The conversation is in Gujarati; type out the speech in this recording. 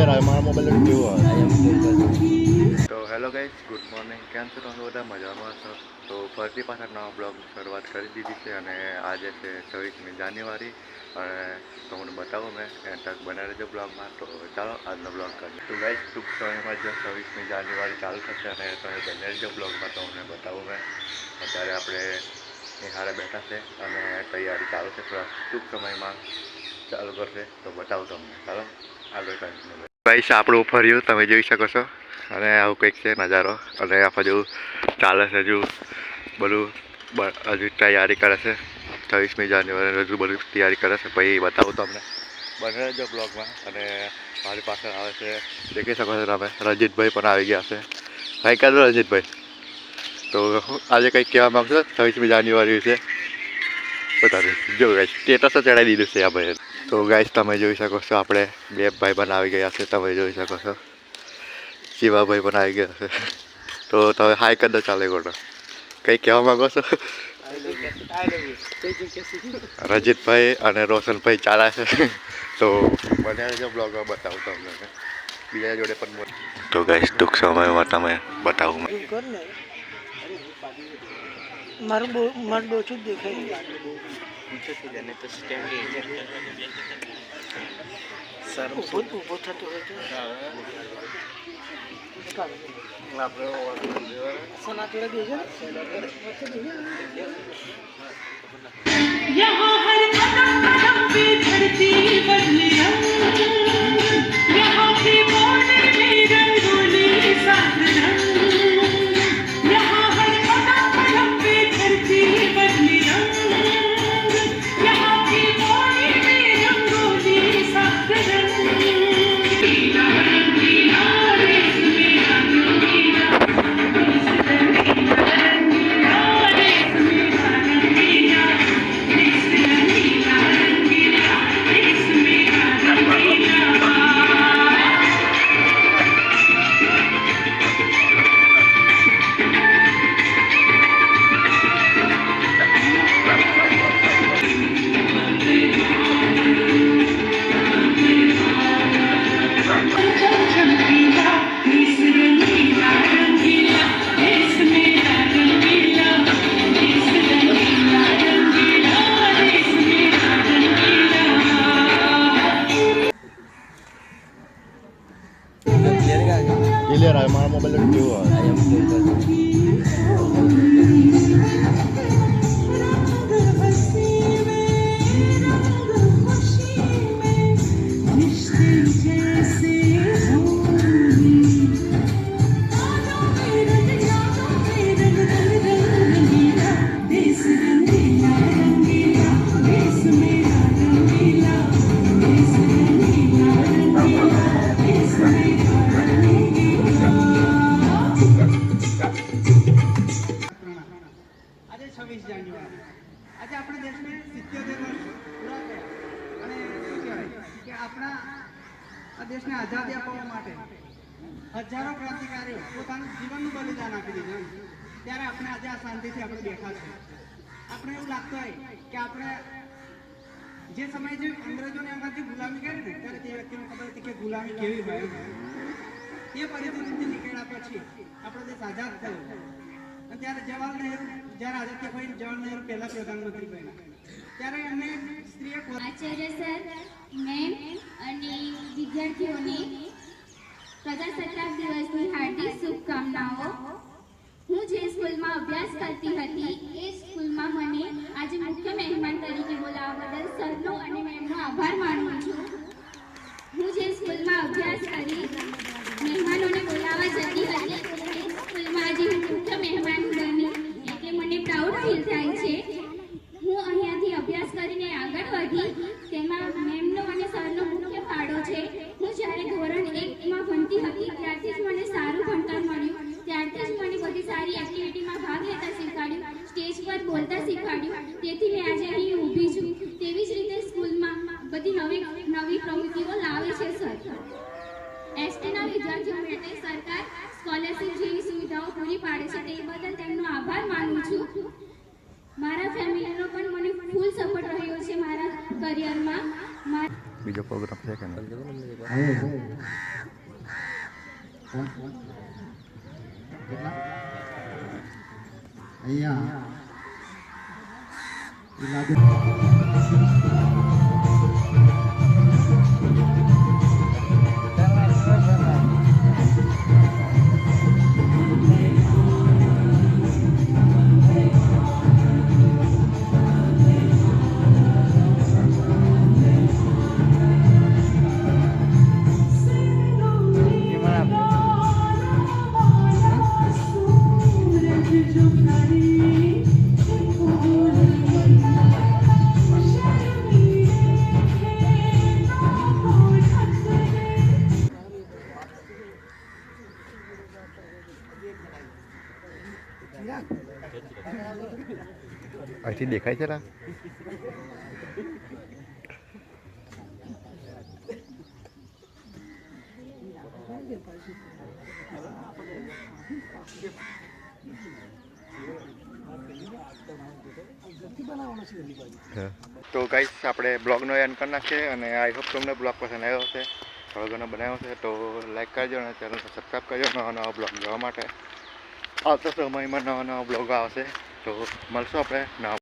ક્લિયર આવે મારા મોબાઈલ કેવું આવે તો હેલો ગાઈસ, ગુડ મોર્નિંગ. કેમ છો તમે બધા? મજામાં છો? તો ફરીથી પાછા નવા બ્લોગ શરૂઆત કરી દીધી છે અને આજે છે 26મી જાન્યુઆરી અને તમને બતાવું મેં તક બનાવી રહેજો બ્લોગમાં. તો ચાલો આજનો બ્લોગ કરીએ. તો ગાઈસ, ટૂંક સમયમાં જ 26મી જાન્યુઆરી ચાલુ થશે અને તમે બને રહેજો બ્લોગમાં. તમને બતાવું મેં અત્યારે આપણે નિહાળે બેઠા છે અને તૈયારી ચાલુ છે. થોડા ટૂંક સમયમાં ચાલુ કરશે તો બતાવું તમને. ચાલો આગળ કન્ટિન્યુ. ગાઈસ, આપણું ફર્યું તમે જોઈ શકો છો અને આવું કંઈક છે નજારો અને આ બાજુ ચાલે છે હજુ બધું હજુ તૈયારી કરે છે 26મી જાન્યુઆરી હજુ બધું તૈયારી કરે છે. પછી બતાવું તમને બને રહેજો બ્લોગમાં. અને મારી પાસે આવે છે દેખી શકો છો તમે, રંજીતભાઈ પણ આવી ગયા છે. ભાઈ કાઢો રંજીતભાઈ. તો આજે કંઈક કહેવા માગશો 26મી જાન્યુઆરી વિશે? બતાવી જો ગાઈસ સ્ટેટસ ચડાવી દીધું છે આ ભાઈ. તો ગાઈસ તમે જોઈ શકો છો આપણે બે ભાઈ પણ આવી ગયા છે. તમે જોઈ શકો છો શિવાભાઈ પણ આવી ગયા છે. તો તમે હાઈ કરી દો ચાલે ગોટો. કંઈ કહેવા માગો છો? રજીતભાઈ અને રોશનભાઈ ચાલે છે. તો બને જો બ્લોગમાં બતાવું તમને બીજા જોડે પણ. તો ગાઈસ ટૂંક સમયમાં તમે બતાવું મારું ડોચું જ દેખાય. ઉભો થતો यहाँ हर कदम कदम पे धरती बदले रंग, यहाँ की बोले में रंगोली साथ रंग, यहाँ हर कदम कदम पे धरती बदले रंग, यहाँ की बोले में रंगोली साथ रंग. पीला रंगीला रेस में रंगीला, ક્લિયર આવે મારા મોબાઈલ કેવું આવે આજે 26 જાન્યુઆરી આજે આપણા દેશને 77 વર્ષ પૂરા થયા અને શું કહેવાય કે આપણા આ દેશને આઝાદી અપાવવા માટે હજારો ક્રાંતિકારીઓ પોતાનું જીવનનું બલિદાન આપી દીધું. ત્યારે આપણે આજે આ શાંતિથી આપણે બેઠા છે. આપણે એવું લાગતું હોય કે આપણે જે સમયે જે અંગ્રેજોને અમારી ગુલામી કરી ને ત્યારે તે વ્યક્તિને ખબર હતી કે ગુલામી કેવી હોય. એ પરિસ્થિતિથી નીકળ્યા પછી આપણો દેશ આઝાદ થયો. ત્યારે જવાહરલાલ નહેરુ જ્યારે આઝાદ થયા પછી જવાહરલાલ નહેરુ પહેલા પ્રધાનમંત્રી બન્યા ત્યારે એમને સ્ત્રીએ આચાર્ય સર, મેમ અને વિદ્યાર્થીઓને પ્રજાસત્તાક દિવસની હાર્દિક શુભકામનાઓ. હું જે સ્કૂલમાં અભ્યાસ કરતી હતી એ સ્કૂલમાં મને આજે મુખ્ય મહેમાન તરીકે બોલાવવા બદલ સરનો અને મેમનો આભાર માનું છું. હું જે સ્કૂલમાં અભ્યાસ કરી મહેમાનોને બોલાવવા જતી હતી એ સ્કૂલમાં આજે હું મુખ્ય મહેમાન બની એટલે મને પ્રાઉડ ફીલ થાય છે. હું અહીંયાથી અભ્યાસ કરીને આગળ વધી તેમાં મેમનો અને સરનો મુખ્ય ફાળો છે. હું જ્યારે ધોરણ 1માં ભણતી હતી ત્યારથી જ મને સારું ભણતર મળ્યું. ત્યારથી જ મને બધી સારી એક્ટિવિટીમાં ભાગ લેતા શીખવાડ્યું, સ્ટેજ પર બોલતા શીખવાડ્યું. તેથી મેં આજે અહીં ઊભી છું. તેવી જ રીતે સ્કૂલમાં બધી નવી પ્રવૃત્તિઓ લાવે છે સર. એસટીના વિદ્યાર્થીઓ માટે સરકાર સ્કોલરશિપ જેવી સુવિધાઓ પૂરી પાડે છે તે બદલ તેમનો આભાર માનું છું. મારા ફેમિલીનો પણ મને ફૂલ સપોર્ટ રહ્યો છે મારા કરિયરમાં. બીજો પ્રોગ્રામ છે કે નહીં? અહીંયા અહીંથી દેખાય છે રા? તો ગાઈસ આપણે બ્લોગનો એન્ડ કરી નાખીએ અને આઈ હોપ તમને બ્લોગ પસંદ આવ્યો હશે, થોડો ઘણો બનાવ્યો હશે તો લાઈક કરજો અને ચેનલ સબસ્ક્રાઈબ કરજો નવા નવા બ્લોગ જોવા માટે. આવતા સમયમાં નવા નવા બ્લોગ આવશે તો મળશું આપણે નવા